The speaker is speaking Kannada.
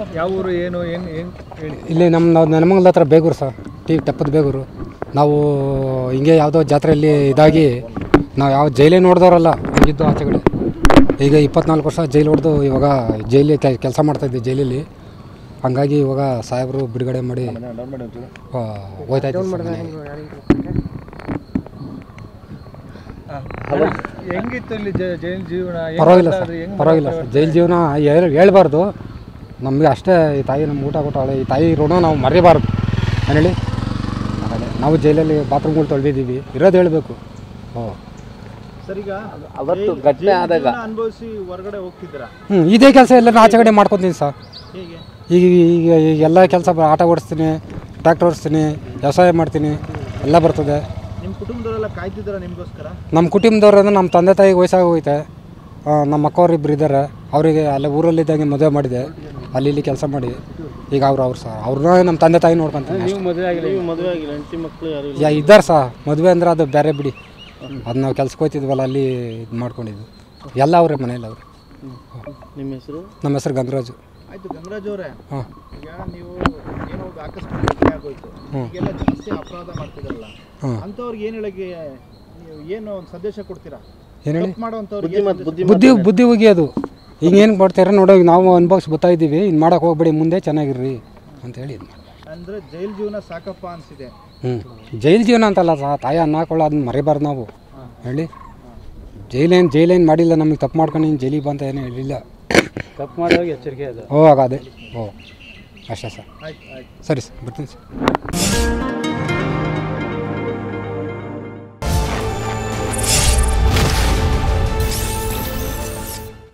ಯಾವ ಊರು ಏನು ಏನು ಏನು ಹೇಳಿ. ಇಲ್ಲಿ ನಮ್ಮ ನೆಲಮಂಗಲದ ಹತ್ರ ಬೇಗೂರು ಸರ್, ಟೆಪ್ಪದ ಬೇಗೂರು. ನಾವು ಹಿಂಗೆ ಯಾವುದೋ ಜಾತ್ರೆಯಲ್ಲಿ ಇದಾಗಿ ನಾವು ಯಾವ ಜೈಲೇ ನೋಡಿದವರಲ್ಲ, ಹಿಂಗಿದ್ದು ಆಚೆಗಡೆ. ಈಗ 24 ವರ್ಷ ಜೈಲು ಹೊಡೆದು ಇವಾಗ ಜೈಲಿ ಕೆಲಸ ಮಾಡ್ತಾಯಿದ್ದೆ ಜೈಲಲ್ಲಿ. ಹಂಗಾಗಿ ಇವಾಗ ಸಾಹೇಬರು ಬಿಡುಗಡೆ ಮಾಡಿ ಹೋಗ್ತಾ ಇದ್ದೀವಿ. ಹೆಂಗಿತ್ತು ಇಲ್ಲಿ ಜೈಲ್ ಜೀವನ? ಪರವಾಗಿಲ್ಲ ಸರ್, ಪರವಾಗಿಲ್ಲ ಸರ್. ಜೈಲು ಜೀವನ ಹೇಳ್ಬಾರ್ದು ನಮಗೆ ಅಷ್ಟೇ. ಈ ತಾಯಿ ನಮ್ಗೆ ಊಟ ಕೊಟ್ಟಾಳೆ, ಈ ತಾಯಿ ಋಣ ನಾವು ಮರಿಬಾರ್ದು. ನಾನು ಹೇಳಿ, ನಾವು ಜೈಲಲ್ಲಿ ಬಾತ್ರೂಮ್ಗಳು ತೊಳೆದಿದ್ದೀವಿ, ಇರೋದು ಹೇಳಬೇಕು. ಸರ್, ಈಗ ಅವತ್ತು ಘಟನೆ ಆದಾಗ ಅನುಭವಿಸಿ ಹೊರಗಡೆ ಹೋಗ್ತಿದ್ದೀರಾ? ಇದೇ ಕೆಲಸ ಎಲ್ಲ ಆಚೆಗಡೆ ಮಾಡ್ಕೊತೀನಿ ಸರ್. ಹೇಗೆ? ಈಗ ಎಲ್ಲ ಕೆಲಸ ಆಟ ಓಡಿಸ್ತೀನಿ, ಟ್ರ್ಯಾಕ್ಟರ್ ಓಡಿಸ್ತೀನಿ, ವ್ಯವಸಾಯ ಮಾಡ್ತೀನಿ, ಎಲ್ಲ ಬರ್ತದೆ. ನಿಮ್ಮ ಕುಟುಂಬದವರೆಲ್ಲ ಕಾಯ್ತಿದ್ದೀರಾ ನಿಮಗೋಸ್ಕರ? ನಮ್ಮ ಕುಟುಂಬದವ್ರು ಅಂದರೆ ನಮ್ಮ ತಂದೆ ತಾಯಿಗೆ ವಯಸ್ಸಾಗಿ ಹೋಯ್ತೆ. ನಮ್ಮ ಅಕ್ಕವ್ರು ಇಬ್ಬರು ಇದ್ದಾರೆ. ಅವರಿಗೆ ಅಲ್ಲೇ ಊರಲ್ಲಿದ್ದಂಗೆ ಮದುವೆ ಮಾಡಿದೆ, ಅಲ್ಲಿ ಇಲ್ಲಿ ಕೆಲಸ ಮಾಡಿ. ಈಗ ಅವ್ರು ಸರ್ ಅವ್ರನ್ನ ನಮ್ಮ ತಂದೆ ತಾಯಿ ನೋಡ್ಕೊಂತಾರೆ. ಮದುವೆ ಆಗಿಲ್ಲ, ಹೆಂಡತಿ ಮಕ್ಕಳು ಯಾರು ಇದ್ದಾರೆ ಸರ್. ಮದುವೆ ಅಂದರೆ ಅದು ಬೇರೆ ಬಿಡಿ, ಅದು ನಾವು ಕೆಲ್ಸಕ್ಕೆ ಹೋಗ್ತಿದ್ವಲ್ಲ, ಅಲ್ಲಿ ಇದು ಮಾಡ್ಕೊಂಡಿದ್ವಿ. ಎಲ್ಲ ಅವರೇ ಮನೇಲಿ ಅವರು. ನಿಮ್ಮ ಹೆಸರು? ನಮ್ಮ ಹೆಸರು ಗಂಗರಾಜು. ಆಯ್ತು ಗಂಗರಾಜ್ ಅವರೇ, ಹಾಂ, ಈಗ ನೀವು ಏನೋ ಆಕಸ್ಮಿಕ ಘಟನೆ ಆಗೋಯ್ತು, ಈಗೆಲ್ಲ ಜಾಸ್ತಿ ಅಪರಾಧ ಮಾಡ್ತಿದಾರಲ್ಲ, ಅಂಥವ್ರಿಗೆ ಏನು ಹೇಳಕ್ಕೆ ನೀವು ಏನು ಒಂದು ಸಂದೇಶ ಕೊಡ್ತೀರಾ? ಏನು ಹೇಳಿ? ಮಾಡುವಂಥವ್ರಿಗೆ ಬುದ್ಧಿ ಹೋಗಿ ಅದು ಹಿಂಗೇನು ಮಾಡ್ತಾರೆ ನೋಡೋ, ನಾವು ಅನುಭವಿಸಿ ಬರ್ತಾಯಿದ್ದೀವಿ, ಇನ್ನು ಮಾಡೋಕೆ ಹೋಗ್ಬೇಡಿ, ಮುಂದೆ ಚೆನ್ನಾಗಿರ್ರಿ ಅಂತೇಳಿ ಇದು ಮಾಡಿ. ಅಂದರೆ ಜೈಲ್ ಜೀವನ ಸಾಕಪ್ಪ ಅನಿಸಿದೆ. ಜೈಲು ಜೀವನ ಅಂತಲ್ಲ ಸರ್, ತಾಯಿ ಅನ್ನ ಹಾಕೊಳ್ಳೋ ಅದನ್ನ ಮರಿಬಾರ್ದು ನಾವು. ಹೇಳಿ, ಜೈಲೇನು ಮಾಡಿಲ್ಲ, ನಮಗೆ ತಪ್ಪು ಮಾಡ್ಕೊಂಡು ಜೈಲಿಗೆ ಬಂತ ಏನೂ ಹೇಳಿಲ್ಲ. ತಪ್ಪು ಮಾಡೋವಾಗ ಎಚ್ಚರಿಕೆ ಅದು. ಅದೇ ಅಷ್ಟೇ ಸರ್. ಆಯ್ತು ಆಯ್ತು, ಸರಿ ಸರ್, ಬರ್ತೀನಿ ಸರ್.